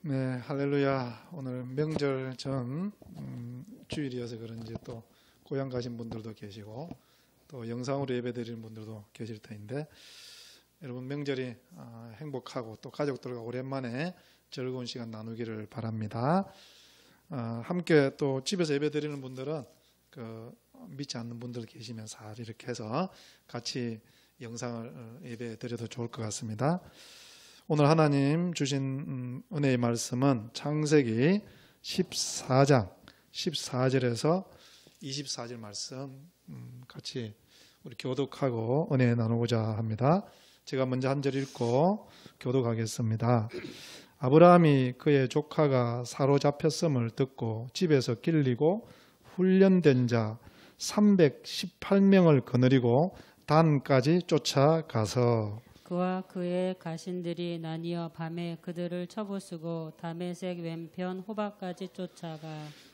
네, 할렐루야. 오늘 명절 전 주일이어서 그런지 또 고향 가신 분들도 계시고 또 영상으로 예배드리는 분들도 계실 터인데, 여러분 명절이 행복하고 또 가족들과 오랜만에 즐거운 시간 나누기를 바랍니다. 함께 또 집에서 예배드리는 분들은 믿지 않는 분들 계시면 잘 이렇게 해서 같이 영상을 예배드려도 좋을 것 같습니다. 오늘 하나님 주신 은혜의 말씀은 창세기 14장 14절에서 24절 말씀 같이 우리 교독하고 은혜 나누고자 합니다. 제가 먼저 한 절 읽고 교독하겠습니다. 아브라함이 그의 조카가 사로잡혔음을 듣고 집에서 길리고 훈련된 자 318명을 거느리고 단까지 쫓아가서 그와 그의 가신들이 나뉘어 밤에 그들을 쳐부수고 다메섹 왼편 호박까지 쫓아가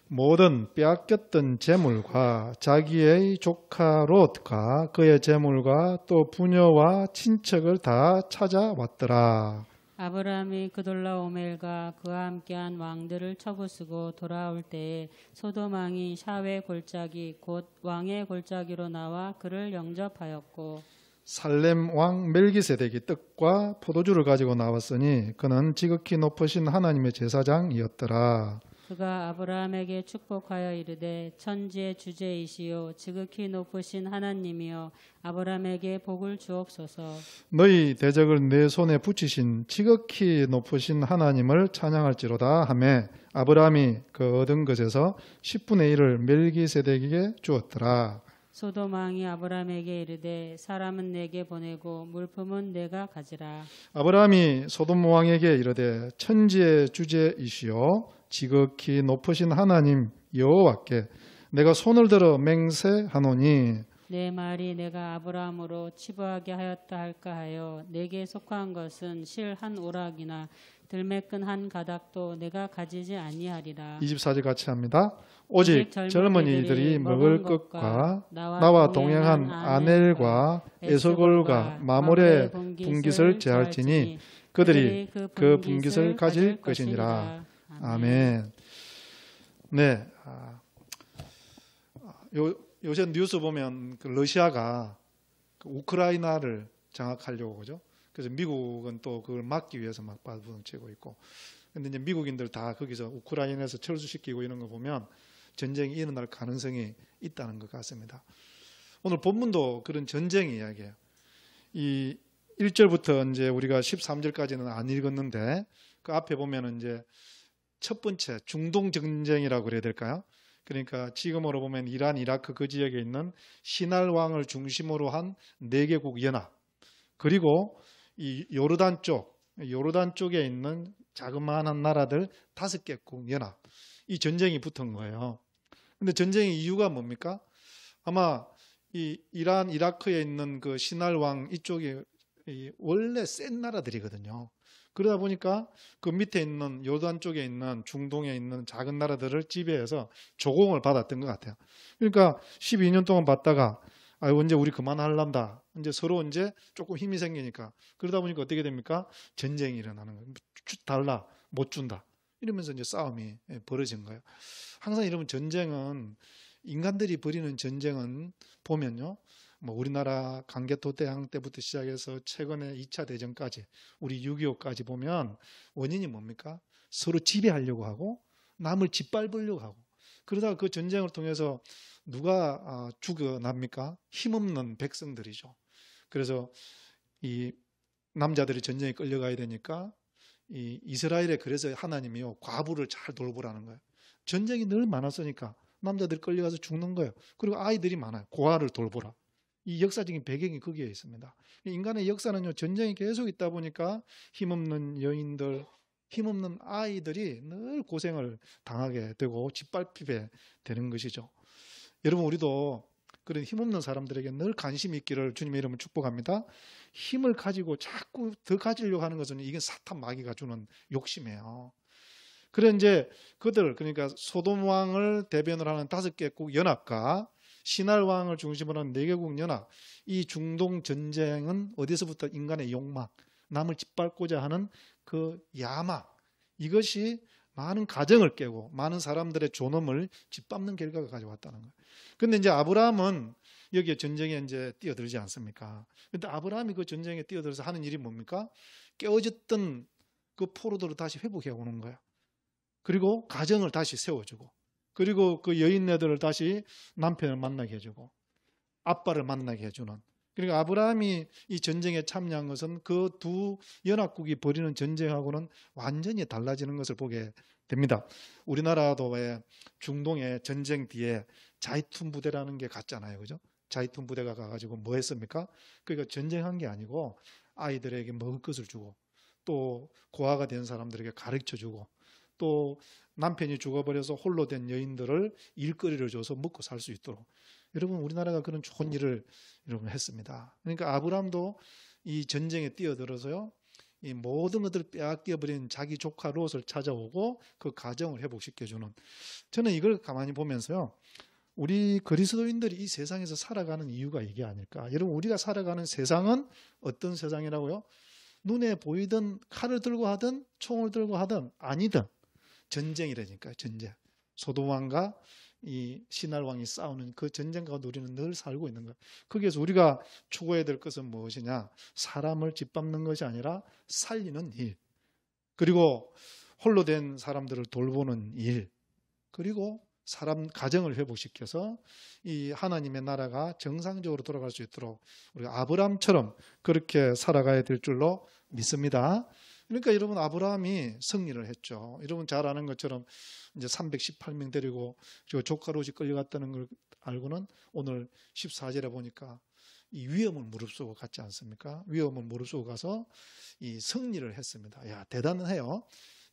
모든 빼앗겼던 재물과 자기의 조카 롯과 그의 재물과 또 부녀와 친척을 다 찾아왔더라. 아브라함이 그돌라오멜과 그와 함께한 왕들을 쳐부수고 돌아올 때에 소돔 왕이 샤웨 골짜기 곧 왕의 골짜기로 나와 그를 영접하였고, 살렘 왕 멜기세덱이 떡과 포도주를 가지고 나왔으니 그는 지극히 높으신 하나님의 제사장이었더라. 그가 아브라함에게 축복하여 이르되 천지의 주제이시요 지극히 높으신 하나님이여 아브라함에게 복을 주옵소서. 너희 대적을 내 손에 붙이신 지극히 높으신 하나님을 찬양할지로다 하매 아브라함이 그 얻은 것에서 10분의 1을 멜기세덱에게 주었더라. 소돔 왕이 아브라함에게 이르되 사람은 내게 보내고 물품은 내가 가지라. 아브라함이 소돔 왕에게 이르되 천지의 주제이시요 지극히 높으신 하나님 여호와께 내가 손을 들어 맹세하노니 내 말이 내가 아브라함으로 치부하게 하였다 할까 하여 내게 속한 것은 실 한 오락이나 들매끈 한 가닥도 내가 가지지 아니하리라. 24절 같이 합니다. 오직 젊은이들이 먹을 것과 나와 동행한 아넬과 에서골과 마몰의 분깃을 제할지니 그들이 그 분깃을 가질 것이니라. 아멘. 네. 요새 뉴스 보면 러시아가 우크라이나를 장악하려고 그죠? 그래서 미국은 또 그걸 막기 위해서 막 발버둥치고 있고. 근데 이제 미국인들 다 거기서 우크라이나에서 철수시키고 이런 거 보면 전쟁이 일어날 가능성이 있다는 것 같습니다. 오늘 본문도 그런 전쟁 이야기예요. 이 1절부터 이제 우리가 13절까지는 안 읽었는데 그 앞에 보면은 이제 첫 번째 중동 전쟁이라고 그래야 될까요? 그러니까 지금으로 보면 이란, 이라크 그 지역에 있는 신할 왕을 중심으로 한 4개국 연합, 그리고 이 요르단 쪽에 있는 자그마한 나라들 5개국 연합, 이 전쟁이 붙은 거예요. 근데 전쟁의 이유가 뭡니까? 아마 이 이란, 이라크에 있는 그 신할 왕 이쪽이 원래 센 나라들이거든요. 그러다 보니까 그 밑에 있는 요단 쪽에 있는 중동에 있는 작은 나라들을 지배해서 조공을 받았던 것 같아요. 그러니까 12년 동안 받다가 언제 우리 그만할란다. 이제 서로 이제 조금 힘이 생기니까 그러다 보니까 어떻게 됩니까? 전쟁이 일어나는 거예요. 달라, 못 준다. 이러면서 이제 싸움이 벌어진 거예요. 항상 이러면 전쟁은 인간들이 벌이는 전쟁은 보면요. 뭐 우리나라 강개토 대항 때부터 시작해서 최근에 2차 대전까지 우리 6.25까지 보면 원인이 뭡니까? 서로 지배하려고 하고 남을 짓밟으려고 하고 그러다가 그 전쟁을 통해서 누가 죽어납니까? 힘없는 백성들이죠. 그래서 이 남자들이 전쟁에 끌려가야 되니까 이 이스라엘에 그래서 하나님이요 과부를 잘 돌보라는 거예요. 전쟁이 늘 많았으니까 남자들이 끌려가서 죽는 거예요. 그리고 아이들이 많아요. 고아를 돌보라. 이 역사적인 배경이 거기에 있습니다. 인간의 역사는요 전쟁이 계속 있다 보니까 힘없는 여인들, 힘없는 아이들이 늘 고생을 당하게 되고 짓밟히게 되는 것이죠. 여러분 우리도 그런 힘없는 사람들에게 늘 관심이 있기를 주님의 이름으로 축복합니다. 힘을 가지고 자꾸 더 가지려고 하는 것은 이게 사탄 마귀가 주는 욕심이에요. 그래 이제 그들 그러니까 소돔 왕을 대변을 하는 5개국 연합과 신할 왕을 중심으로 한 4개국 연합, 이 중동 전쟁은 어디서부터 인간의 욕망, 남을 짓밟고자 하는 그 야망, 이것이 많은 가정을 깨고 많은 사람들의 존엄을 짓밟는 결과가 가져왔다는 거예요. 근데 이제 아브라함은 여기에 전쟁에 이제 뛰어들지 않습니까? 근데 아브라함이 그 전쟁에 뛰어들어서 하는 일이 뭡니까? 깨어졌던 그 포로들을 다시 회복해 오는 거야. 그리고 가정을 다시 세워주고, 그리고 그 여인네들을 다시 남편을 만나게 해주고, 아빠를 만나게 해주는. 그러니까 아브라함이 이 전쟁에 참여한 것은 그 두 연합국이 벌이는 전쟁하고는 완전히 달라지는 것을 보게 됩니다. 우리나라도 왜 중동의 전쟁 뒤에 자이툰 부대라는 게 갔잖아요. 그죠? 자이툰 부대가 가가지고 뭐 했습니까? 그러니까 전쟁한 게 아니고 아이들에게 먹을 것을 주고, 또 고아가 된 사람들에게 가르쳐 주고, 또 남편이 죽어버려서 홀로 된 여인들을 일거리를 줘서 먹고 살 수 있도록. 여러분, 우리나라가 그런 좋은 일을 여러분 했습니다. 그러니까 아브라함도 이 전쟁에 뛰어들어서요, 이 모든 것들을 빼앗겨 버린 자기 조카 롯을 찾아오고 그 가정을 회복시켜주는. 저는 이걸 가만히 보면서요, 우리 그리스도인들이 이 세상에서 살아가는 이유가 이게 아닐까. 여러분, 우리가 살아가는 세상은 어떤 세상이라고요? 눈에 보이든 칼을 들고 하든 총을 들고 하든 아니든 전쟁이라니까요. 전쟁. 소돔왕과 이 신할 왕이 싸우는 그 전쟁 가운데 우리는 늘 살고 있는 거예요. 거기에서 우리가 추구해야 될 것은 무엇이냐? 사람을 짓밟는 것이 아니라 살리는 일, 그리고 홀로 된 사람들을 돌보는 일, 그리고 사람 가정을 회복시켜서 이 하나님의 나라가 정상적으로 돌아갈 수 있도록 우리가 아브라함처럼 그렇게 살아가야 될 줄로 믿습니다. 그러니까 여러분, 아브라함이 승리를 했죠. 여러분 잘 아는 것처럼 이제 318명 데리고 저 조카 롯이 끌려갔다는 걸 알고는 오늘 14절에 보니까 이 위험을 무릅쓰고 갔지 않습니까? 위험을 무릅쓰고 가서 이 승리를 했습니다. 야, 대단해요.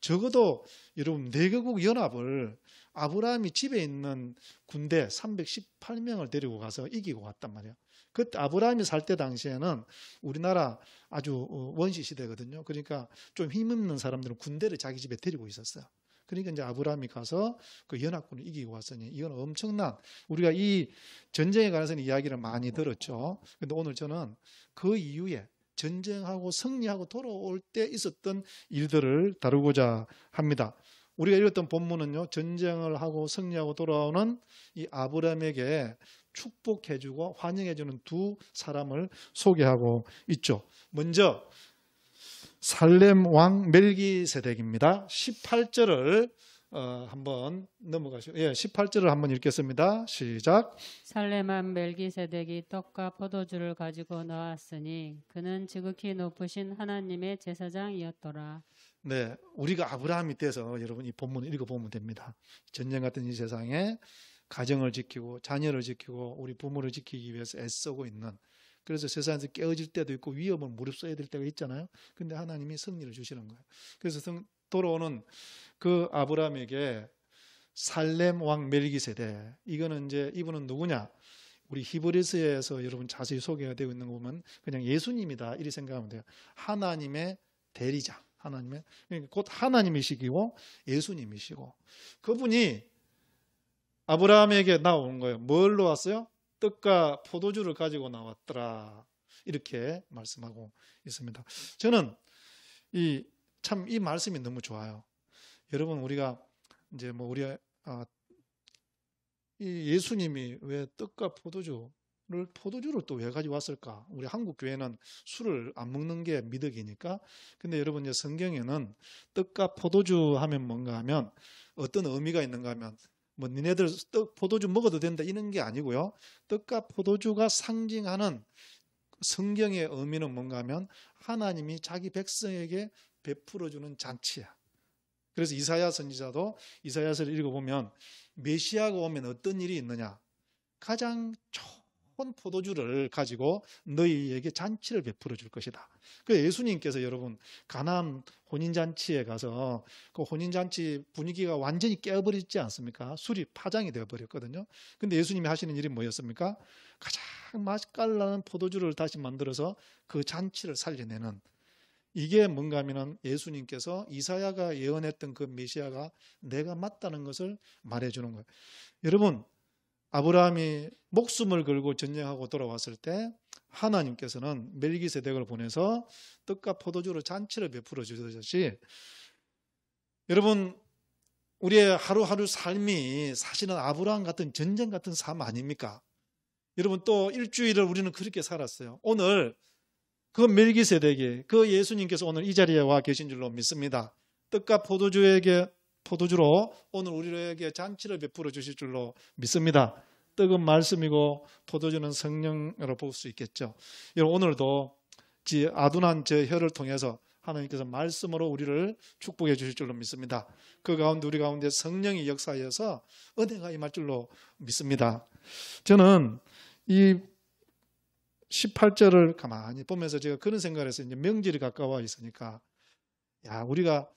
적어도 여러분 4개국 연합을 아브라함이 집에 있는 군대 318명을 데리고 가서 이기고 왔단 말이에요. 그때 아브라함이 살 때 당시에는 우리나라 아주 원시 시대거든요. 그러니까 좀 힘없는 사람들은 군대를 자기 집에 데리고 있었어요. 그러니까 이제 아브라함이 가서 그 연합군을 이기고 왔으니 이건 엄청난, 우리가 이 전쟁에 관해서는 이야기를 많이 들었죠. 근데 오늘 저는 그 이후에 전쟁하고 승리하고 돌아올 때 있었던 일들을 다루고자 합니다. 우리가 읽었던 본문은요, 전쟁을 하고 승리하고 돌아오는 이 아브라함에게 축복해주고 환영해주는 두 사람을 소개하고 있죠. 먼저 살렘 왕 멜기세덱입니다. 18절을 한번 넘어가시죠. 18절을 한번 읽겠습니다. 시작. 살렘 왕 멜기세덱이 떡과 포도주를 가지고 나왔으니 그는 지극히 높으신 하나님의 제사장이었더라. 네, 우리가 아브라함이 돼서 여러분 이 본문을 읽어보면 됩니다. 전쟁 같은 이 세상에 가정을 지키고 자녀를 지키고 우리 부모를 지키기 위해서 애쓰고 있는, 그래서 세상에서 깨어질 때도 있고 위험을 무릅써야 될 때가 있잖아요. 근데 하나님이 승리를 주시는 거예요. 그래서 돌아오는 그 아브라함에게 살렘 왕 멜기세덱, 이거는 이제 이분은 누구냐? 우리 히브리서에서 여러분 자세히 소개가 되어 있는 거 보면 그냥 예수님이다 이렇게 생각하면 돼요. 하나님의 대리자, 하나님의, 그러니까 곧 하나님이시고 예수님이시고, 그분이 아브라함에게 나온 거예요. 뭘로 왔어요? 떡과 포도주를 가지고 나왔더라. 이렇게 말씀하고 있습니다. 저는 이 말씀이 너무 좋아요. 여러분, 우리가 이제 뭐 이 예수님이 왜 떡과 포도주를 또 왜 가지고 왔을까? 우리 한국 교회는 술을 안 먹는 게 미덕이니까. 근데 여러분, 이제 성경에는 떡과 포도주 하면 뭔가 하면 어떤 의미가 있는가 하면 뭐 니네들 포도주 먹어도 된다 이런 게 아니고요. 떡과 포도주가 상징하는 성경의 의미는 뭔가 하면 하나님이 자기 백성에게 베풀어주는 잔치야. 그래서 이사야 선지자도 이사야서를 읽어보면 메시아가 오면 어떤 일이 있느냐? 가장 좋은 포도주를 가지고 너희에게 잔치를 베풀어 줄 것이다. 그래서 예수님께서 여러분 가나안 혼인잔치에 가서 그 혼인잔치 분위기가 완전히 깨어버리지 않습니까? 술이 파장이 되어버렸거든요. 근데 예수님이 하시는 일이 뭐였습니까? 가장 맛깔나는 포도주를 다시 만들어서 그 잔치를 살려내는, 이게 뭔가 하면은 예수님께서 이사야가 예언했던 그 메시아가 내가 맞다는 것을 말해주는 거예요. 여러분, 아브라함이 목숨을 걸고 전쟁하고 돌아왔을 때 하나님께서는 멜기세덱을 보내서 떡과 포도주로 잔치를 베풀어 주듯이 여러분 우리의 하루하루 삶이 사실은 아브라함 같은 전쟁 같은 삶 아닙니까? 여러분 또 일주일을 우리는 그렇게 살았어요. 오늘 그 멜기세덱이 그 예수님께서 오늘 이 자리에 와 계신 줄로 믿습니다. 떡과 포도주로 오늘 우리에게 잔치를 베풀어 주실 줄로 믿습니다. 떡은 말씀이고 포도주는 성령으로 볼 수 있겠죠. 여러분 오늘도 아둔한 저 혀를 통해서 하나님께서 말씀으로 우리를 축복해 주실 줄로 믿습니다. 그 가운데 우리 가운데 성령이 역사하여서 은혜가 임할 줄로 믿습니다. 저는 이 18절을 가만히 보면서 제가 그런 생각을 했어요. 이제 명절이 가까워 있으니까 우리가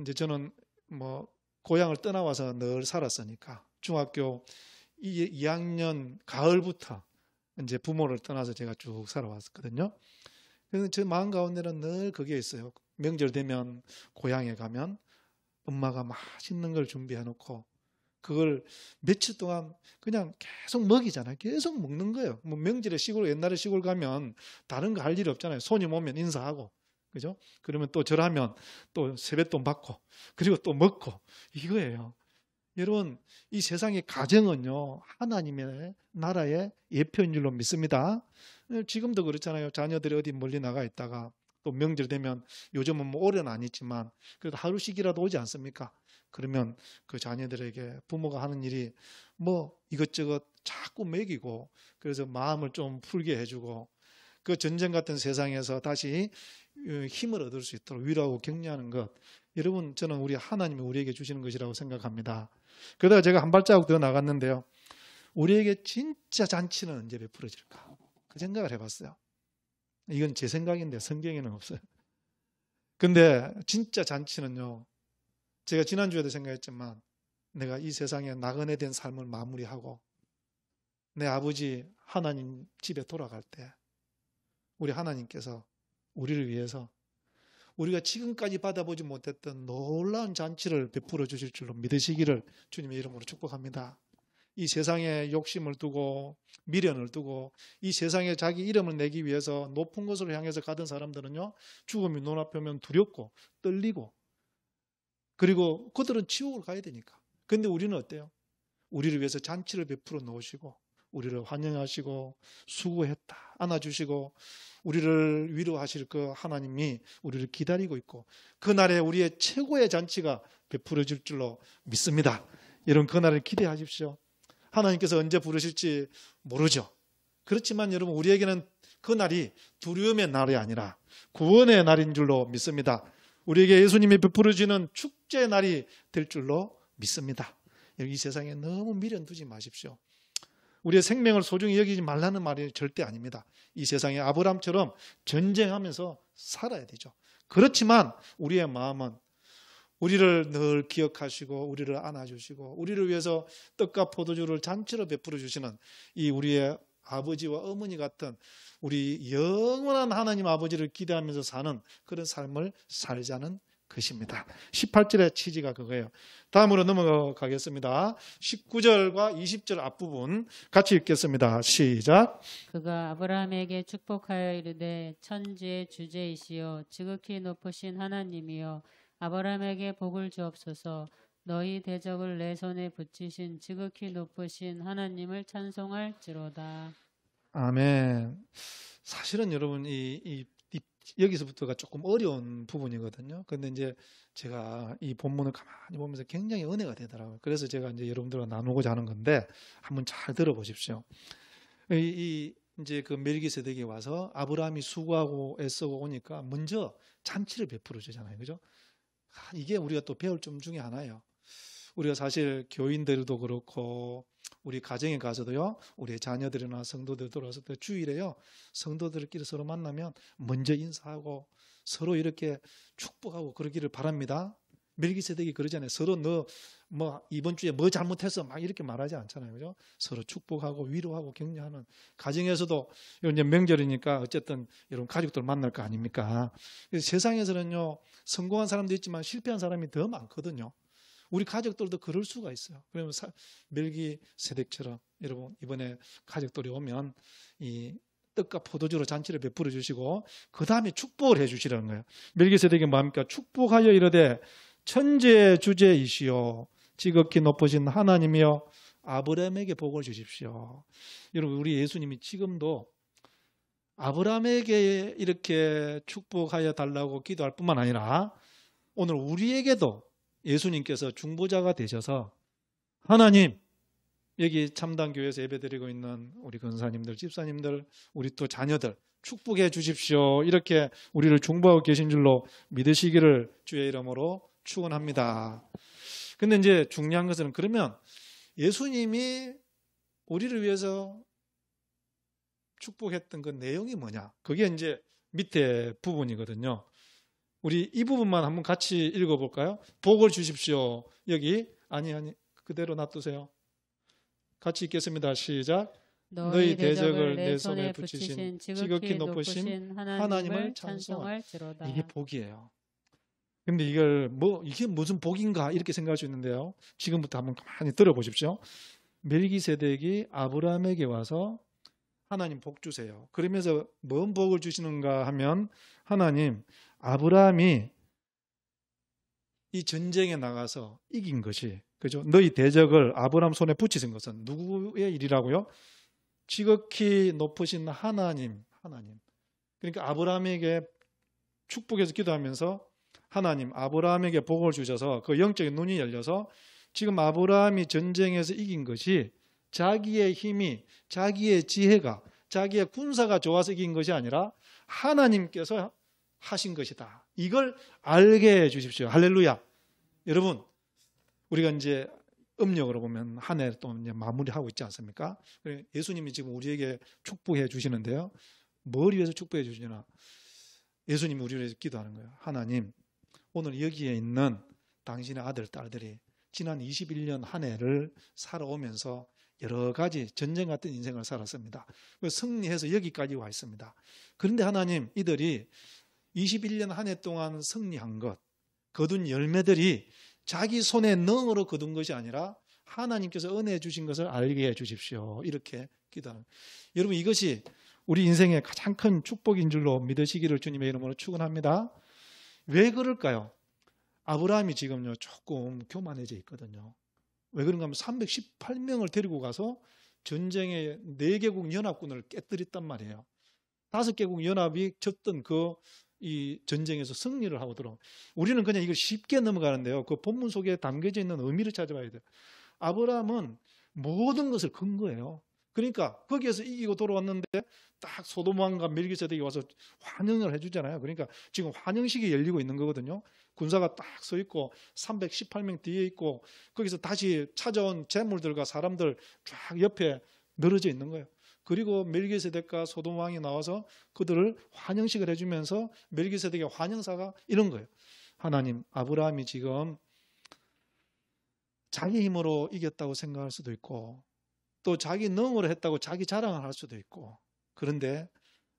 이제 저는 뭐 고향을 떠나와서 늘 살았으니까 중학교 2학년 가을부터 이제 부모를 떠나서 제가 쭉 살아왔거든요. 그래서 제 마음 가운데는 늘 그게 있어요. 명절 되면 고향에 가면 엄마가 맛있는 걸 준비해 놓고 그걸 며칠 동안 그냥 계속 먹이잖아요. 계속 먹는 거예요. 뭐 명절에 옛날에 시골 가면 다른 거 할 일이 없잖아요. 손님 오면 인사하고, 그죠? 그러면 또 절하면 또 세뱃돈 받고, 그리고 또 먹고, 이거예요. 여러분, 이 세상의 가정은요, 하나님의 나라의 예표인 줄로 믿습니다. 지금도 그렇잖아요. 자녀들이 어디 멀리 나가 있다가 또 명절 되면 요즘은 뭐 올해는 아니지만 그래도 하루씩이라도 오지 않습니까? 그러면 그 자녀들에게 부모가 하는 일이 뭐 이것저것 자꾸 먹이고 그래서 마음을 좀 풀게 해주고 그 전쟁 같은 세상에서 다시 힘을 얻을 수 있도록 위로하고 격려하는 것. 여러분 저는 우리 하나님이 우리에게 주시는 것이라고 생각합니다. 그러다가 제가 한 발자국 더 나갔는데요. 우리에게 진짜 잔치는 언제 베풀어질까? 그 생각을 해봤어요. 이건 제 생각인데 성경에는 없어요. 근데 진짜 잔치는요. 제가 지난주에도 생각했지만 내가 이 세상에 나그네 된 삶을 마무리하고 내 아버지 하나님 집에 돌아갈 때 우리 하나님께서 우리를 위해서 우리가 지금까지 받아보지 못했던 놀라운 잔치를 베풀어 주실 줄로 믿으시기를 주님의 이름으로 축복합니다. 이 세상에 욕심을 두고 미련을 두고 이 세상에 자기 이름을 내기 위해서 높은 곳으로 향해서 가던 사람들은요. 죽음이 눈앞에 오면 두렵고 떨리고 그리고 그들은 지옥을 가야 되니까. 근데 우리는 어때요? 우리를 위해서 잔치를 베풀어 놓으시고 우리를 환영하시고 수고했다 안아주시고 우리를 위로하실 그 하나님이 우리를 기다리고 있고 그날에 우리의 최고의 잔치가 베풀어질 줄로 믿습니다. 여러분 그날을 기대하십시오. 하나님께서 언제 부르실지 모르죠. 그렇지만 여러분 우리에게는 그날이 두려움의 날이 아니라 구원의 날인 줄로 믿습니다. 우리에게 예수님이 베풀어지는 축제의 날이 될 줄로 믿습니다. 이 세상에 너무 미련 두지 마십시오. 우리의 생명을 소중히 여기지 말라는 말이 절대 아닙니다. 이 세상에 아브라함처럼 전쟁하면서 살아야 되죠. 그렇지만 우리의 마음은 우리를 늘 기억하시고 우리를 안아주시고 우리를 위해서 떡과 포도주를 잔치로 베풀어 주시는 이 우리의 아버지와 어머니 같은 우리 영원한 하나님 아버지를 기대하면서 사는 그런 삶을 살자는 것입니다. 18절의 취지가 그거예요. 다음으로 넘어가겠습니다. 19절과 20절 앞부분 같이 읽겠습니다. 시작. 그가 아브라함에게 축복하여 이르되 천지의 주제이시여 지극히 높으신 하나님이여 아브라함에게 복을 주옵소서. 너희 대적을 내 손에 붙이신 지극히 높으신 하나님을 찬송할지로다. 아멘. 사실은 여러분 여기서부터가 조금 어려운 부분이거든요. 근데 이제 제가 이 본문을 가만히 보면서 굉장히 은혜가 되더라고요. 그래서 제가 이제 여러분들과 나누고자 하는 건데 한번 잘 들어보십시오. 이제 그 멜기세덱이 와서 아브라함이 수고하고 애쓰고 오니까 먼저 잔치를 베풀어 주잖아요. 그죠? 이게 우리가 또 배울 점 중에 하나예요. 우리가 사실 교인들도 그렇고 우리 가정에 가서도요. 우리 자녀들이나 성도들 들어왔을 때 주일에요. 성도들끼리 서로 만나면 먼저 인사하고 서로 이렇게 축복하고 그러기를 바랍니다. 멜기세덱이 그러잖아요. 서로 너 뭐 이번 주에 뭐 잘못했어 막 이렇게 말하지 않잖아요. 그죠? 서로 축복하고 위로하고 격려하는 가정에서도 이제 명절이니까 어쨌든 여러분 가족들 만날 거 아닙니까? 세상에서는요. 성공한 사람도 있지만 실패한 사람이 더 많거든요. 우리 가족들도 그럴 수가 있어요. 그러면 멜기세덱처럼 여러분 이번에 가족들이 오면 이 떡과 포도주로 잔치를 베풀어 주시고 그 다음에 축복을 해 주시라는 거예요. 멜기세덱이 뭡니까? 축복하여 이르되 천지의 주제이시오 지극히 높으신 하나님이여 아브라함에게 복을 주십시오. 여러분 우리 예수님이 지금도 아브라함에게 이렇게 축복하여 달라고 기도할 뿐만 아니라 오늘 우리에게도 예수님께서 중보자가 되셔서 하나님 여기 참단교회에서 예배드리고 있는 우리 권사님들, 집사님들, 우리 또 자녀들 축복해 주십시오. 이렇게 우리를 중보하고 계신 줄로 믿으시기를 주의 이름으로 축원합니다. 근데 이제 중요한 것은 그러면 예수님이 우리를 위해서 축복했던 그 내용이 뭐냐? 그게 이제 밑에 부분이거든요. 우리 이 부분만 한번 같이 읽어볼까요? 복을 주십시오. 여기 아니 그대로 놔두세요. 같이 읽겠습니다. 시작. 너희 대적을 내 손에 붙이신 지극히 높으신 하나님을 찬송할지로다. 이게 복이에요. 근데 이게 무슨 복인가 이렇게 생각할 수 있는데요. 지금부터 한번 가만히 들어보십시오. 멜기세덱이 아브라함에게 와서 하나님 복 주세요. 그러면서 뭔 복을 주시는가 하면 하나님 아브라함이 이 전쟁에 나가서 이긴 것이 그죠? 너희 대적을 아브라함 손에 붙이신 것은 누구의 일이라고요? 지극히 높으신 하나님. 그러니까 아브라함에게 축복해서 기도하면서 하나님 아브라함에게 복을 주셔서 그 영적인 눈이 열려서 지금 아브라함이 전쟁에서 이긴 것이 자기의 힘이 자기의 지혜가 자기의 군사가 좋아서 이긴 것이 아니라 하나님께서 하신 것이다. 이걸 알게 해 주십시오. 할렐루야. 여러분 우리가 이제 음력으로 보면 한 해 또 이제 마무리하고 있지 않습니까? 예수님이 지금 우리에게 축복해 주시는데요. 뭘 위해서 축복해 주시나? 예수님이 우리를 위해서 기도하는 거예요. 하나님 오늘 여기에 있는 당신의 아들, 딸들이 지난 21년 한 해를 살아오면서 여러 가지 전쟁 같은 인생을 살았습니다. 승리해서 여기까지 와 있습니다. 그런데 하나님 이들이 21년 한 해 동안 승리한 것, 거둔 열매들이 자기 손에 능으로 거둔 것이 아니라 하나님께서 은혜 주신 것을 알게 해 주십시오. 이렇게 기도하는 거예요. 여러분 이것이 우리 인생의 가장 큰 축복인 줄로 믿으시기를 주님의 이름으로 축원합니다. 왜 그럴까요? 아브라함이 지금요 조금 교만해져 있거든요. 왜 그런가 하면 318명을 데리고 가서 전쟁에 4개국 연합군을 깨뜨렸단 말이에요. 5개국 연합이 졌던 이 전쟁에서 승리를 하고 들어. 우리는 그냥 이걸 쉽게 넘어가는데요. 그 본문 속에 담겨져 있는 의미를 찾아봐야 돼요. 아브라함은 모든 것을 건 거예요. 그러니까 거기에서 이기고 돌아왔는데 딱 소돔왕과 멜기세덱이 와서 환영을 해주잖아요. 그러니까 지금 환영식이 열리고 있는 거거든요. 군사가 딱 서 있고 318명 뒤에 있고 거기서 다시 찾아온 재물들과 사람들 쫙 옆에 늘어져 있는 거예요. 그리고 멜기세덱과 소돔왕이 나와서 그들을 환영식을 해주면서 멜기세덱의 환영사가 이런 거예요. 하나님, 아브라함이 지금 자기 힘으로 이겼다고 생각할 수도 있고 또 자기 능으로 했다고 자기 자랑을 할 수도 있고 그런데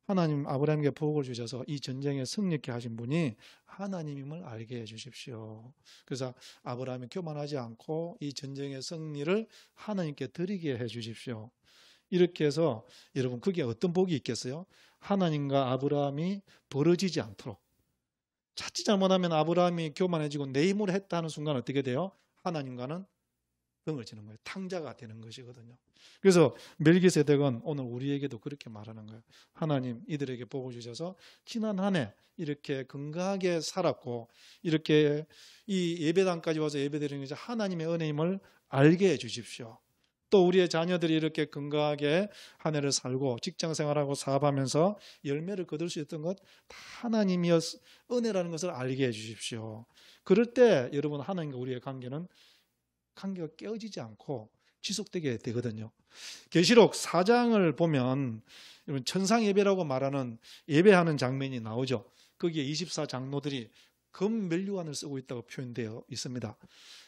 하나님 아브라함에게 복을 주셔서 이 전쟁에 승리케 하신 분이 하나님임을 알게 해주십시오. 그래서 아브라함이 교만하지 않고 이 전쟁의 승리를 하나님께 드리게 해주십시오. 이렇게 해서 여러분 그게 어떤 복이 있겠어요? 하나님과 아브라함이 벌어지지 않도록 자칫 잘못하면 아브라함이 교만해지고 내 힘으로 했다 하는 순간 어떻게 돼요? 하나님과는 등을 지는 거예요. 탕자가 되는 것이거든요. 그래서 멜기세덱은 오늘 우리에게도 그렇게 말하는 거예요. 하나님 이들에게 복을 주셔서 지난 한 해 이렇게 건강하게 살았고 이렇게 이 예배당까지 와서 예배드리는 것이 하나님의 은혜임을 알게 해 주십시오. 또 우리의 자녀들이 이렇게 건강하게 한 해를 살고 직장생활하고 사업하면서 열매를 거둘 수 있던 것 다 하나님이었 은혜라는 것을 알게 해 주십시오. 그럴 때 여러분 하나님과 우리의 관계가 깨어지지 않고 지속되게 되거든요. 계시록 4장을 보면 천상 예배라고 말하는 예배하는 장면이 나오죠. 거기에 24장로들이 금 면류관을 쓰고 있다고 표현되어 있습니다.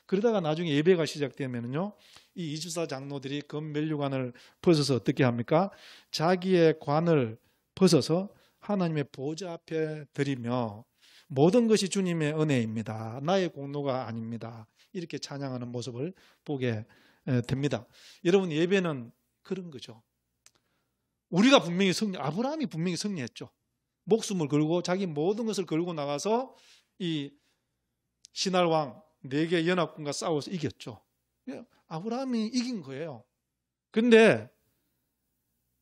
그러다가 나중에 예배가 시작되면요, 이 24장로들이 금 면류관을 벗어서 어떻게 합니까? 자기의 관을 벗어서 하나님의 보좌 앞에 드리며 모든 것이 주님의 은혜입니다. 나의 공로가 아닙니다. 이렇게 찬양하는 모습을 보게 됩니다. 여러분, 예배는 그런 거죠. 우리가 분명히 아브라함이 분명히 승리했죠. 목숨을 걸고 자기 모든 것을 걸고 나가서 이 신할왕 4개 연합군과 싸워서 이겼죠. 아브라함이 이긴 거예요. 근데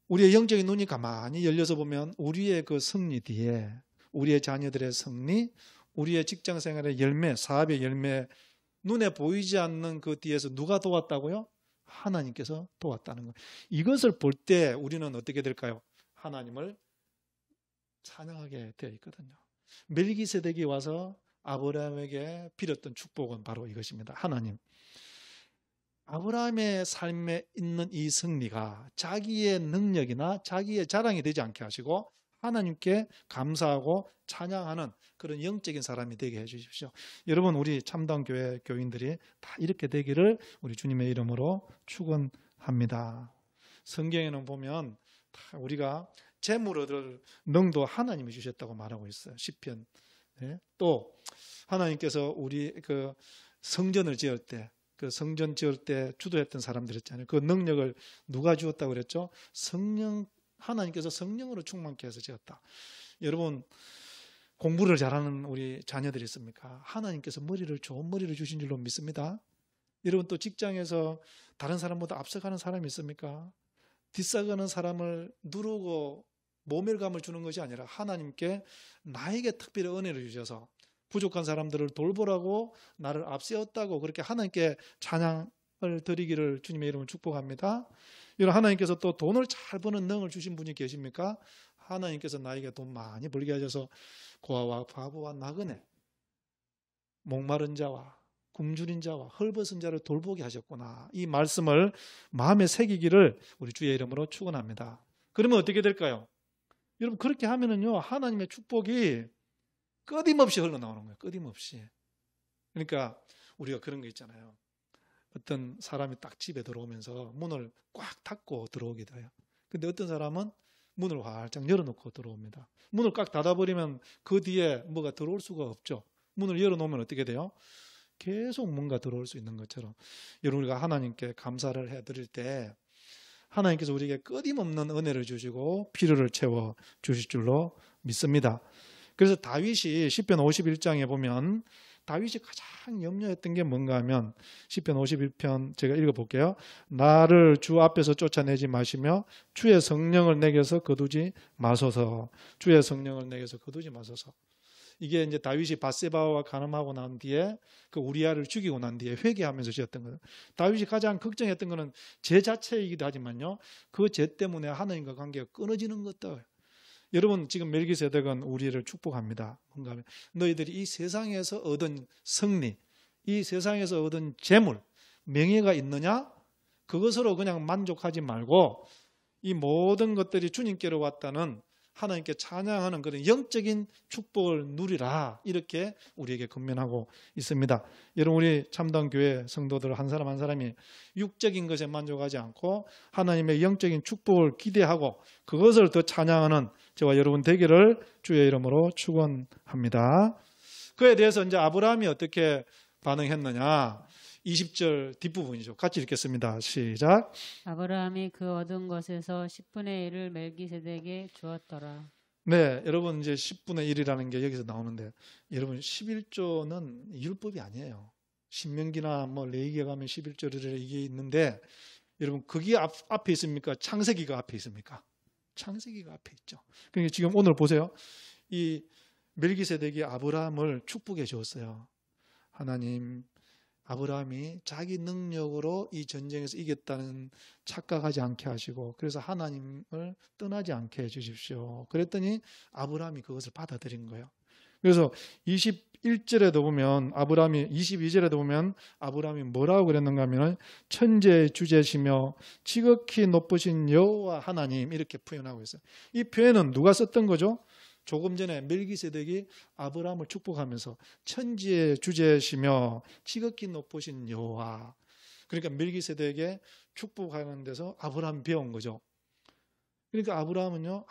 우리의 영적인 눈이 가만히 열려서 보면 우리의 그 승리 뒤에 우리의 자녀들의 승리, 우리의 직장 생활의 열매, 사업의 열매, 눈에 보이지 않는 그 뒤에서 누가 도왔다고요? 하나님께서 도왔다는 거예요. 이것을 볼 때 우리는 어떻게 될까요? 하나님을 찬양하게 되어 있거든요. 멜기세덱이 와서 아브라함에게 빌었던 축복은 바로 이것입니다. 하나님, 아브라함의 삶에 있는 이 승리가 자기의 능력이나 자기의 자랑이 되지 않게 하시고 하나님께 감사하고 찬양하는 그런 영적인 사람이 되게 해주십시오. 여러분, 우리 참다운교회 교인들이 다 이렇게 되기를 우리 주님의 이름으로 축원합니다. 성경에는 보면 다 우리가 재물 얻을 능도 하나님이 주셨다고 말하고 있어요. 시편. 네? 또 하나님께서 우리 그 성전을 지을 때, 그 성전 지을 때 주도했던 사람들 있잖아요. 그 능력을 누가 주었다고 그랬죠? 하나님께서 성령으로 충만케 해서 지었다. 여러분, 공부를 잘하는 우리 자녀들이 있습니까? 하나님께서 좋은 머리를 주신 줄로 믿습니다. 여러분, 또 직장에서 다른 사람보다 앞서가는 사람이 있습니까? 뒤싸가는 사람을 누르고 모멸감을 주는 것이 아니라 하나님께 나에게 특별히 은혜를 주셔서 부족한 사람들을 돌보라고 나를 앞세웠다고 그렇게 하나님께 찬양을 드리기를 주님의 이름으로 축복합니다. 이런 하나님께서 또 돈을 잘 버는 능을 주신 분이 계십니까? 하나님께서 나에게 돈 많이 벌게 하셔서 고아와 바보와 나그네, 목마른 자와 굶주린 자와 헐벗은 자를 돌보게 하셨구나. 이 말씀을 마음에 새기기를 우리 주의 이름으로 축원합니다. 그러면 어떻게 될까요? 여러분, 그렇게 하면은요, 하나님의 축복이 끊임없이 흘러나오는 거예요. 끊임없이. 그러니까 우리가 그런 거 있잖아요. 어떤 사람이 딱 집에 들어오면서 문을 꽉 닫고 들어오기도 해요. 근데 어떤 사람은 문을 활짝 열어놓고 들어옵니다. 문을 꽉 닫아버리면 그 뒤에 뭐가 들어올 수가 없죠. 문을 열어놓으면 어떻게 돼요? 계속 뭔가 들어올 수 있는 것처럼. 여러분, 우리가 하나님께 감사를 해드릴 때 하나님께서 우리에게 끊임없는 은혜를 주시고 필요를 채워 주실 줄로 믿습니다. 그래서 다윗이 시편 51장에 보면 다윗이 가장 염려했던 게 뭔가 하면 시편 51편 제가 읽어볼게요. 나를 주 앞에서 쫓아내지 마시며 주의 성령을 내게서 거두지 마소서. 주의 성령을 내게서 거두지 마소서. 이게 이제 다윗이 밧세바와 간음하고 난 뒤에 그 우리아를 죽이고 난 뒤에 회개하면서 지었던 거예요. 다윗이 가장 걱정했던 것은 죄 자체이기도 하지만요, 그 죄 때문에 하나님과 관계가 끊어지는 것도. 여러분, 지금 멜기세덱은 우리를 축복합니다. 뭔가 하면 너희들이 이 세상에서 얻은 승리, 이 세상에서 얻은 재물, 명예가 있느냐? 그것으로 그냥 만족하지 말고 이 모든 것들이 주님께로 왔다는 하나님께 찬양하는 그런 영적인 축복을 누리라, 이렇게 우리에게 권면하고 있습니다. 여러분, 우리 참다운교회 성도들 한 사람 한 사람이 육적인 것에 만족하지 않고 하나님의 영적인 축복을 기대하고 그것을 더 찬양하는 저와 여러분 되기를 주의 이름으로 축원합니다. 그에 대해서 이제 아브라함이 어떻게 반응했느냐? 20절 뒷부분이죠. 같이 읽겠습니다. 시작. 아브라함이 그 얻은 것에서 10분의 1을 멜기세덱에게 주었더라. 네, 여러분, 이제 10분의 1이라는 게 여기서 나오는데, 여러분 11조는 율법이 아니에요. 신명기나 뭐 레위기에 가면 11조를 이게 있는데, 여러분 그게 앞에 있습니까? 창세기가 앞에 있습니까? 창세기가 앞에 있죠. 그러니까 지금 오늘 보세요. 이 멜기세덱이 아브라함을 축복해 주었어요. 하나님, 아브라함이 자기 능력으로 이 전쟁에서 이겼다는 착각하지 않게 하시고 그래서 하나님을 떠나지 않게 해주십시오. 그랬더니 아브라함이 그것을 받아들인 거예요. 그래서 21절에도 보면 22절에도 보면 아브라함이 뭐라고 그랬는가 하면 천지의 주제시며 지극히 높으신 여호와 하나님, 이렇게 표현하고 있어요. 이 표현은 누가 썼던 거죠? 조금 전에 멜기세덱이 아브라함을 축복하면서 천지의 주제시며 지극히 높으신 여호와, 그러니까 멜기세덱에게 축복하는 데서 아브라함이 배운 거죠. 그러니까 아브라함은요,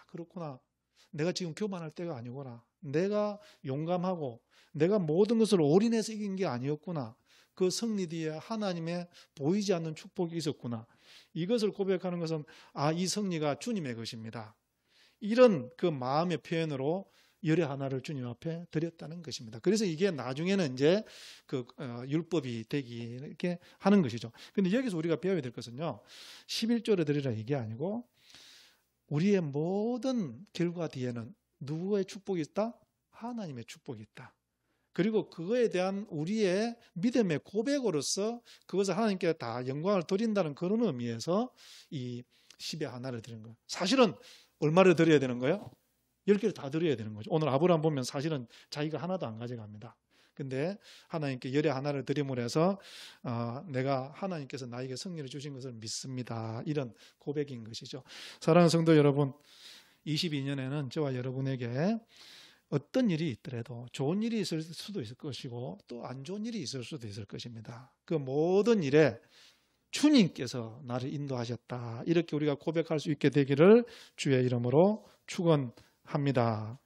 그렇구나, 내가 지금 교만할 때가 아니구나, 내가 용감하고 내가 모든 것을 올인해서 이긴 게 아니었구나. 그 승리 뒤에 하나님의 보이지 않는 축복이 있었구나. 이것을 고백하는 것은 이 승리가 주님의 것입니다. 이런 그 마음의 표현으로 열의 하나를 주님 앞에 드렸다는 것입니다. 그래서 이게 나중에는 이제 그 율법이 되기 이렇게 하는 것이죠. 근데 여기서 우리가 배워야 될 것은요, 11조를 드리라 이게 아니고 우리의 모든 결과 뒤에는 누구의 축복이 있다? 하나님의 축복이 있다. 그리고 그거에 대한 우리의 믿음의 고백으로서 그것을 하나님께 다 영광을 드린다는 그런 의미에서 이 10의 하나를 드리는 거예요. 사실은 얼마를 드려야 되는 거예요? 10개를 다 드려야 되는 거죠. 오늘 아브라함 보면 사실은 자기가 하나도 안 가져갑니다. 근데 하나님께 열의 하나를 드림으로 해서 내가 하나님께서 나에게 승리를 주신 것을 믿습니다. 이런 고백인 것이죠. 사랑하는 성도 여러분, 22년에는 저와 여러분에게 어떤 일이 있더라도 좋은 일이 있을 수도 있을 것이고 또 안 좋은 일이 있을 수도 있을 것입니다. 그 모든 일에 주님께서 나를 인도하셨다. 이렇게 우리가 고백할 수 있게 되기를 주의 이름으로 축원합니다.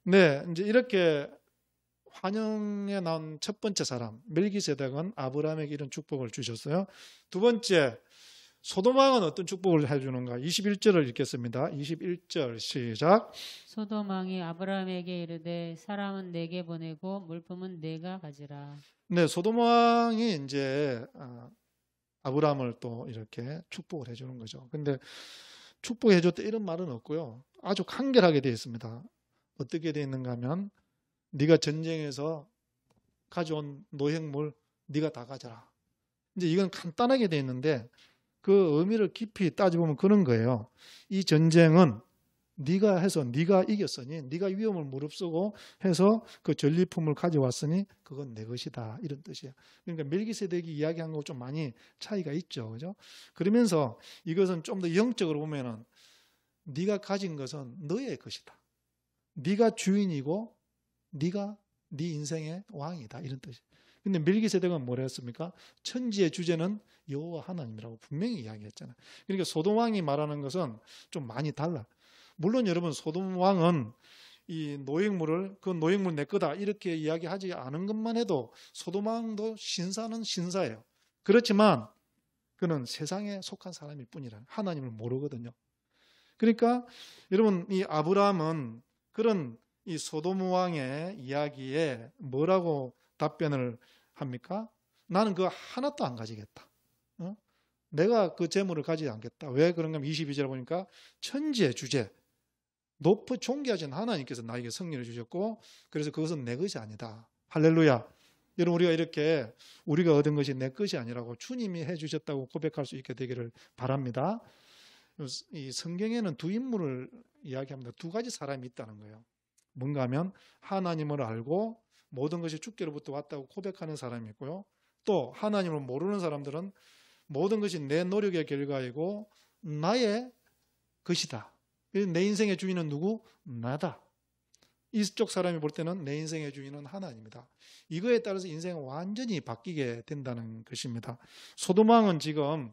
네, 이제 이렇게 환영에 나온 첫 번째 사람 멜기세덱은 아브라함에게 이런 축복을 주셨어요. 두 번째, 소돔 왕은 어떤 축복을 해주는가? 21절을 읽겠습니다. 21절 시작. 소돔 왕이 아브라함에게 이르되 사람은 내게 보내고 물품은 내가 가지라. 네, 소돔 왕이 이제 아브라함을 또 이렇게 축복을 해주는 거죠. 근데 축복해줬다 이런 말은 없고요. 아주 간결하게 되어 있습니다. 어떻게 되어 있는가 하면 네가 전쟁에서 가져온 노획물 네가 다 가져라. 이제 이건 간단하게 되어 있는데 그 의미를 깊이 따져보면 그런 거예요. 이 전쟁은 네가 해서 네가 이겼으니 네가 위험을 무릅쓰고 해서 그 전리품을 가져왔으니 그건 내 것이다. 이런 뜻이에요. 그러니까 멜기세덱이 이야기한 거하고 좀 많이 차이가 있죠. 그죠? 그러면서 이것은 좀 더 영적으로 보면은 네가 가진 것은 너의 것이다. 네가 주인이고 네가 네 인생의 왕이다. 이런 뜻이에요. 근데 멜기세덱은 뭐라 했습니까? 천지의 주제는 여호와 하나님이라고 분명히 이야기했잖아요. 그러니까 소돔 왕이 말하는 것은 좀 많이 달라. 물론 여러분 소돔 왕은 이 노획물을 그 노획물 내 거다 이렇게 이야기하지 않은 것만 해도 소돔 왕도 신사는 신사예요. 그렇지만 그는 세상에 속한 사람일 뿐이라 하나님을 모르거든요. 그러니까 여러분 이 아브라함은 그런 이 소돔 왕의 이야기에 뭐라고 답변을 합니까? 나는 그거 하나도 안 가지겠다. 내가 그 재물을 가지지 않겠다. 왜 그런가 하면 22절 보니까 천지의 주제, 높이 존귀하신 하나님께서 나에게 승리를 주셨고 그래서 그것은 내 것이 아니다. 할렐루야. 여러분 우리가 이렇게 우리가 얻은 것이 내 것이 아니라고 주님이 해주셨다고 고백할 수 있게 되기를 바랍니다. 이 성경에는 두 인물을 이야기합니다. 두 가지 사람이 있다는 거예요. 뭔가 하면 하나님을 알고 모든 것이 주께로부터 왔다고 고백하는 사람이 있고요. 또 하나님을 모르는 사람들은 모든 것이 내 노력의 결과이고 나의 것이다. 내 인생의 주인은 누구? 나다. 이쪽 사람이 볼 때는 내 인생의 주인은 하나님이다. 이거에 따라서 인생은 완전히 바뀌게 된다는 것입니다. 소돔 왕은 지금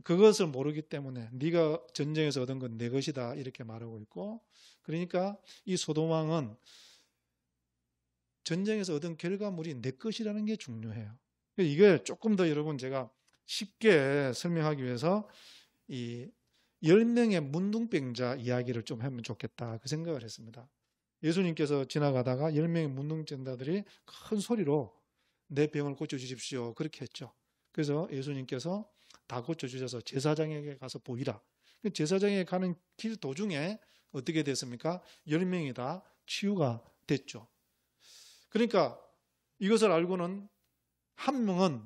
그것을 모르기 때문에 네가 전쟁에서 얻은 건 내 것이다 이렇게 말하고 있고 그러니까 이 소돔 왕은 전쟁에서 얻은 결과물이 내 것이라는 게 중요해요. 이게 조금 더 여러분 제가 쉽게 설명하기 위해서 이 10명의 문둥병자 이야기를 좀 하면 좋겠다 그 생각을 했습니다. 예수님께서 지나가다가 10명의 문둥병자들이 큰 소리로 내 병을 고쳐주십시오 그렇게 했죠. 그래서 예수님께서 다 고쳐주셔서 제사장에게 가서 보이라. 제사장에게 가는 길 도중에 어떻게 됐습니까? 10명이 다 치유가 됐죠. 그러니까 이것을 알고는 한 명은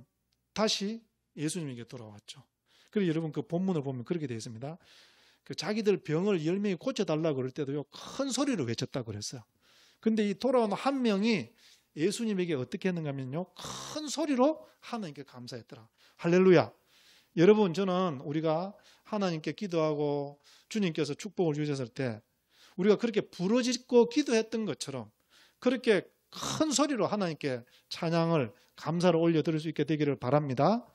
다시 예수님에게 돌아왔죠. 그래서 여러분 그 본문을 보면 그렇게 되어 있습니다. 그 자기들 병을 10명이 고쳐달라고 그럴 때도요, 큰 소리로 외쳤다고 그랬어요. 근데 이 돌아온 한 명이 예수님에게 어떻게 했는가 하면요, 큰 소리로 하나님께 감사했더라. 할렐루야. 여러분, 저는 우리가 하나님께 기도하고 주님께서 축복을 주셨을 때 우리가 그렇게 부르짖고 기도했던 것처럼 그렇게 큰 소리로 하나님께 찬양을 감사를 올려드릴 수 있게 되기를 바랍니다.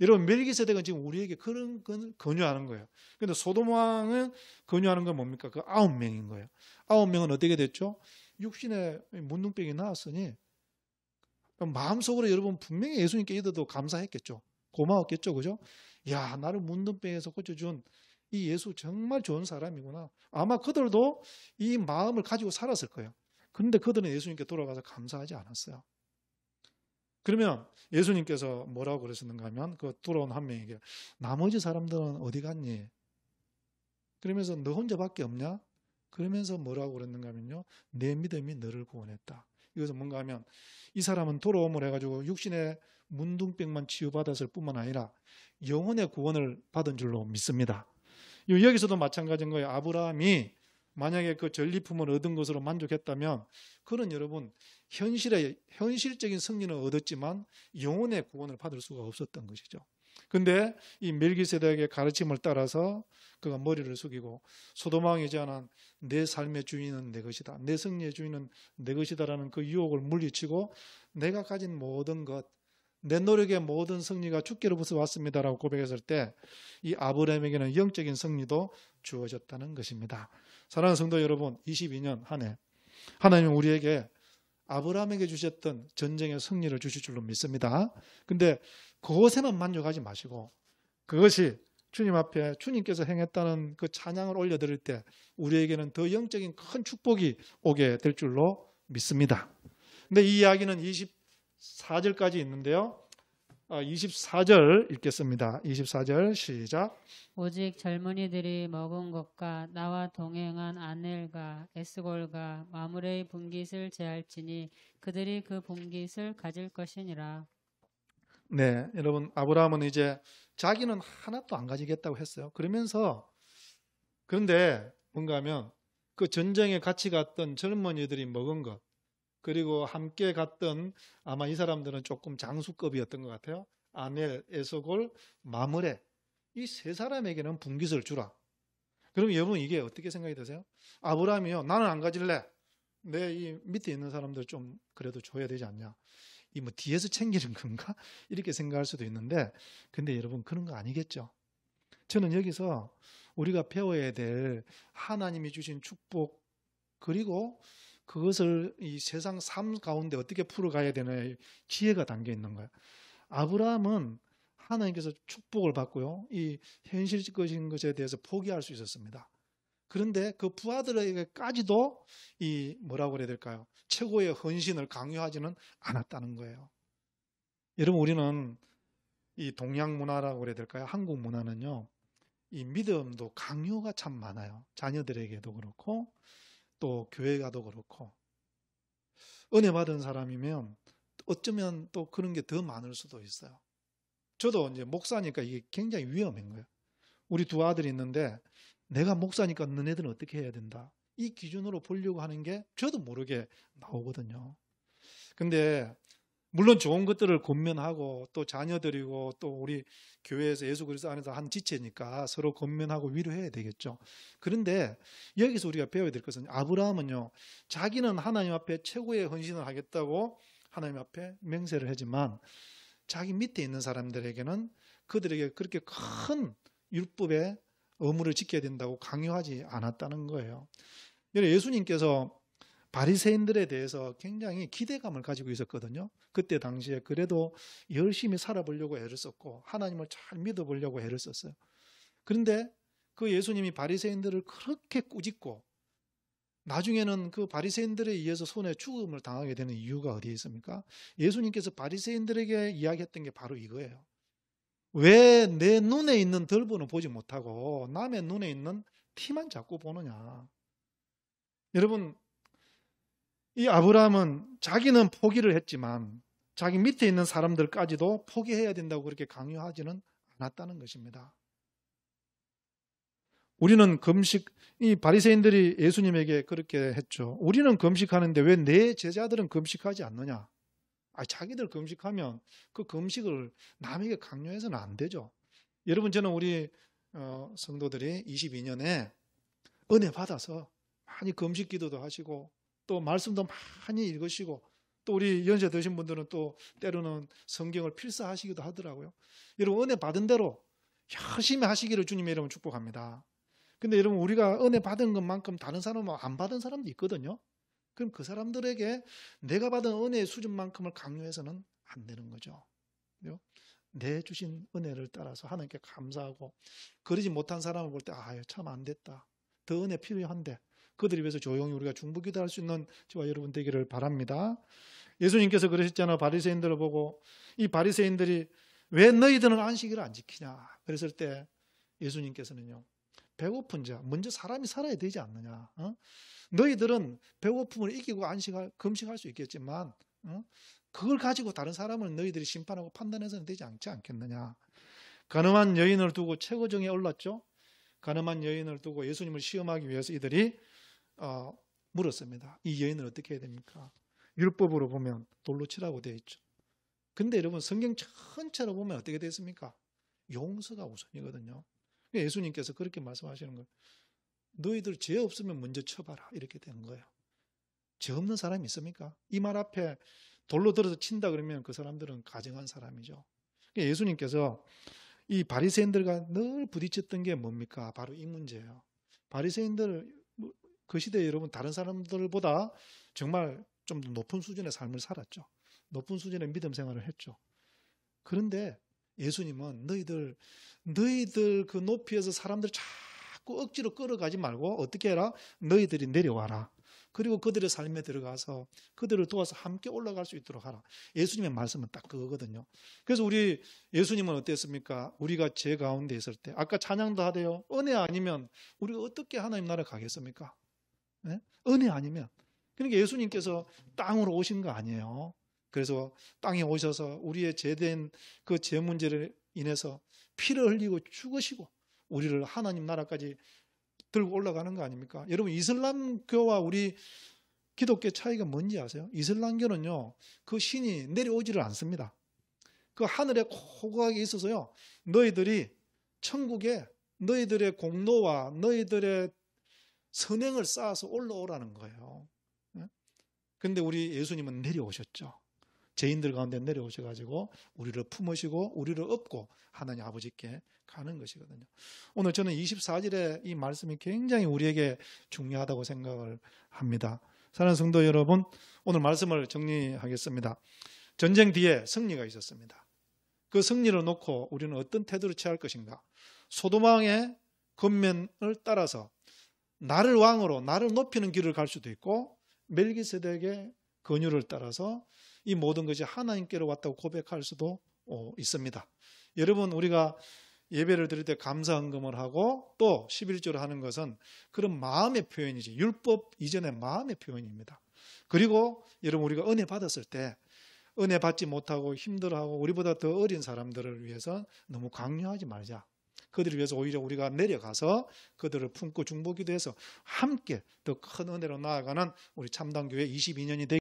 여러분 멜기세덱은 지금 우리에게 그런 건 권유하는 거예요. 그런데 소돔 왕은 권유하는 건 뭡니까? 그 9명인 거예요. 9명은 어떻게 됐죠? 육신의 문둥병이 나왔으니 마음속으로 여러분 분명히 예수님께 믿어도 감사했겠죠. 고마웠겠죠. 그죠? 야, 나를 문둥병에서 고쳐준 이 예수 정말 좋은 사람이구나. 아마 그들도 이 마음을 가지고 살았을 거예요. 그런데 그들은 예수님께 돌아가서 감사하지 않았어요. 그러면 예수님께서 뭐라고 그러셨는가 하면 그 돌아온 한 명에게 나머지 사람들은 어디 갔니? 그러면서 너 혼자밖에 없냐? 그러면서 뭐라고 그랬는가 하면요. 내 믿음이 너를 구원했다. 이것은 뭔가 하면 이 사람은 돌아옴을 해가지고 육신의 문둥병만 치유받았을 뿐만 아니라 영혼의 구원을 받은 줄로 믿습니다. 여기서도 마찬가지인 거예요. 아브라함이 만약에 그 전리품을 얻은 것으로 만족했다면 그는 여러분 현실적인 승리는 얻었지만 영혼의 구원을 받을 수가 없었던 것이죠. 그런데 이 멜기세덱의 가르침을 따라서 그가 머리를 숙이고 소돔 왕이 제안한 내 삶의 주인은 내 것이다. 내 승리의 주인은 내 것이다라는 그 유혹을 물리치고 내가 가진 모든 것, 내 노력의 모든 승리가 주께로부터 왔습니다라고 고백했을 때 이 아브라함에게는 영적인 승리도 주어졌다는 것입니다. 사랑하는 성도 여러분, 22년 한 해 하나님은 우리에게 아브라함에게 주셨던 전쟁의 승리를 주실 줄로 믿습니다. 근데 그것에만 만족하지 마시고 그것이 주님 앞에 주님께서 행했다는 그 찬양을 올려드릴 때 우리에게는 더 영적인 큰 축복이 오게 될 줄로 믿습니다. 근데 이 이야기는 24절까지 있는데요. 24절 읽겠습니다. 24절 시작. 오직 젊은이들이 먹은 것과 나와 동행한 아넬과 에스골과 마므레의 분깃을 제할지니 그들이 그 분깃을 가질 것이니라. 네, 여러분 아브라함은 이제 자기는 하나도 안 가지겠다고 했어요. 그런데 뭔가 하면 그 전쟁에 같이 갔던 젊은이들이 먹은 것 그리고 함께 갔던 아마 이 사람들은 조금 장수급이었던 것 같아요. 아넬, 에스골, 마므레 이 세 사람에게는 분깃을 주라. 그럼 여러분 이게 어떻게 생각이 드세요? 아브라함이요, 나는 안 가질래. 내 이 밑에 있는 사람들 좀 그래도 줘야 되지 않냐. 이 뭐 뒤에서 챙기는 건가? 이렇게 생각할 수도 있는데, 근데 여러분 그런 거 아니겠죠. 저는 여기서 우리가 배워야 될 하나님이 주신 축복 그리고 그것을 이 세상 삶 가운데 어떻게 풀어가야 되는 지혜가 담겨 있는 거예요. 아브라함은 하나님께서 축복을 받고요, 이 현실적인 것에 대해서 포기할 수 있었습니다. 그런데 그 부하들에게까지도 이 뭐라고 그래야 될까요? 최고의 헌신을 강요하지는 않았다는 거예요. 여러분 우리는 이 동양 문화라고 그래야 될까요? 한국 문화는요, 이 믿음도 강요가 참 많아요. 자녀들에게도 그렇고 또 교회 가도 그렇고 은혜 받은 사람이면 어쩌면 또 그런 게 더 많을 수도 있어요. 저도 이제 목사니까 이게 굉장히 위험한 거예요. 우리 두 아들이 있는데 내가 목사니까 너네들은 어떻게 해야 된다. 이 기준으로 보려고 하는 게 저도 모르게 나오거든요. 근데 물론 좋은 것들을 권면하고 또 자녀들이고 또 우리 교회에서 예수 그리스도 안에서 한 지체니까 서로 권면하고 위로해야 되겠죠. 그런데 여기서 우리가 배워야 될 것은 아브라함은요, 자기는 하나님 앞에 최고의 헌신을 하겠다고 하나님 앞에 맹세를 하지만 자기 밑에 있는 사람들에게는 그들에게 그렇게 큰 율법의 의무를 지켜야 된다고 강요하지 않았다는 거예요. 예수님께서 바리새인들에 대해서 굉장히 기대감을 가지고 있었거든요. 그때 당시에 그래도 열심히 살아보려고 애를 썼고 하나님을 잘 믿어보려고 애를 썼어요. 그런데 그 예수님이 바리새인들을 그렇게 꾸짖고 나중에는 그 바리새인들에 의해서 손에 죽음을 당하게 되는 이유가 어디에 있습니까? 예수님께서 바리새인들에게 이야기했던 게 바로 이거예요. 왜 내 눈에 있는 덜보는 보지 못하고 남의 눈에 있는 티만 자꾸 보느냐. 여러분, 이 아브라함은 자기는 포기를 했지만 자기 밑에 있는 사람들까지도 포기해야 된다고 그렇게 강요하지는 않았다는 것입니다. 우리는 이 바리새인들이 예수님에게 그렇게 했죠. 우리는 금식하는데 왜 내 제자들은 금식하지 않느냐? 자기들 금식하면 그 금식을 남에게 강요해서는 안 되죠. 여러분, 저는 우리 성도들이 22년에 은혜 받아서 많이 금식 기도도 하시고 또 말씀도 많이 읽으시고 또 우리 연세 드신 분들은 또 때로는 성경을 필사하시기도 하더라고요. 여러분 은혜 받은 대로 열심히 하시기를 주님의 이름으로 축복합니다. 근데 여러분 우리가 은혜 받은 것만큼 다른 사람은 안 받은 사람도 있거든요. 그럼 그 사람들에게 내가 받은 은혜의 수준만큼을 강요해서는 안 되는 거죠. 내 주신 은혜를 따라서 하나님께 감사하고 그러지 못한 사람을 볼 때 참 안 됐다. 더 은혜 필요한데 그들을 위해서 조용히 우리가 중보기도할 수 있는 저와 여러분 되기를 바랍니다. 예수님께서 그러셨잖아요. 바리새인들을 보고 이 바리새인들이 왜 너희들은 안식일을 안 지키냐 그랬을 때 예수님께서는요. 배고픈 자 먼저 사람이 살아야 되지 않느냐. 너희들은 배고픔을 이기고 금식할 수 있겠지만 그걸 가지고 다른 사람을 너희들이 심판하고 판단해서는 되지 않겠느냐. 가늠한 여인을 두고 최고정에 올랐죠. 가늠한 여인을 두고 예수님을 시험하기 위해서 이들이 물었습니다. 이 여인을 어떻게 해야 됩니까? 율법으로 보면 돌로 치라고 되어 있죠. 근데 여러분 성경 전체로 보면 어떻게 되어 있습니까? 용서가 우선이거든요. 예수님께서 그렇게 말씀하시는 거예요. 너희들 죄 없으면 먼저 쳐봐라 이렇게 된 거예요. 죄 없는 사람이 있습니까? 이 말 앞에 돌로 들어서 친다 그러면 그 사람들은 가증한 사람이죠. 예수님께서 이 바리새인들과 늘 부딪혔던 게 뭡니까? 바로 이 문제예요. 바리새인들 그 시대에 여러분 다른 사람들보다 정말 좀 더 높은 수준의 삶을 살았죠. 높은 수준의 믿음 생활을 했죠. 그런데 예수님은 너희들 그 높이에서 사람들 자꾸 억지로 끌어가지 말고 어떻게 해라? 너희들이 내려와라. 그리고 그들의 삶에 들어가서 그들을 도와서 함께 올라갈 수 있도록 하라. 예수님의 말씀은 딱 그거거든요. 그래서 우리 예수님은 어땠습니까? 우리가 죄 가운데 있을 때 아까 찬양도 하대요. 은혜 아니면 우리가 어떻게 하나님 나라 가겠습니까? 네? 은혜 아니면. 그러니까 예수님께서 땅으로 오신 거 아니에요. 그래서 땅에 오셔서 우리의 죄된 그 죄 문제를 인해서 피를 흘리고 죽으시고 우리를 하나님 나라까지 들고 올라가는 거 아닙니까? 여러분 이슬람교와 우리 기독교 차이가 뭔지 아세요? 이슬람교는요 그 신이 내려오지를 않습니다. 그 하늘에 고고하게 있어서요 너희들이 천국에 너희들의 공로와 너희들의 선행을 쌓아서 올라오라는 거예요. 그런데 우리 예수님은 내려오셨죠. 죄인들 가운데 내려오셔가지고 우리를 품으시고 우리를 업고 하나님 아버지께 가는 것이거든요. 오늘 저는 24절의 이 말씀이 굉장히 우리에게 중요하다고 생각을 합니다. 사랑하는 성도 여러분, 오늘 말씀을 정리하겠습니다. 전쟁 뒤에 승리가 있었습니다. 그 승리를 놓고 우리는 어떤 태도를 취할 것인가? 소돔왕의 권면을 따라서 나를 왕으로 나를 높이는 길을 갈 수도 있고 멜기세덱의 권유를 따라서 이 모든 것이 하나님께로 왔다고 고백할 수도 있습니다. 여러분 우리가 예배를 드릴 때 감사헌금을 하고 또 11조를 하는 것은 그런 마음의 표현이지 율법 이전의 마음의 표현입니다. 그리고 여러분 우리가 은혜 받았을 때 은혜 받지 못하고 힘들어하고 우리보다 더 어린 사람들을 위해서 너무 강요하지 말자. 그들을 위해서 오히려 우리가 내려가서 그들을 품고 중보기도 해서 함께 더 큰 은혜로 나아가는 우리 참담교회 22년이 되기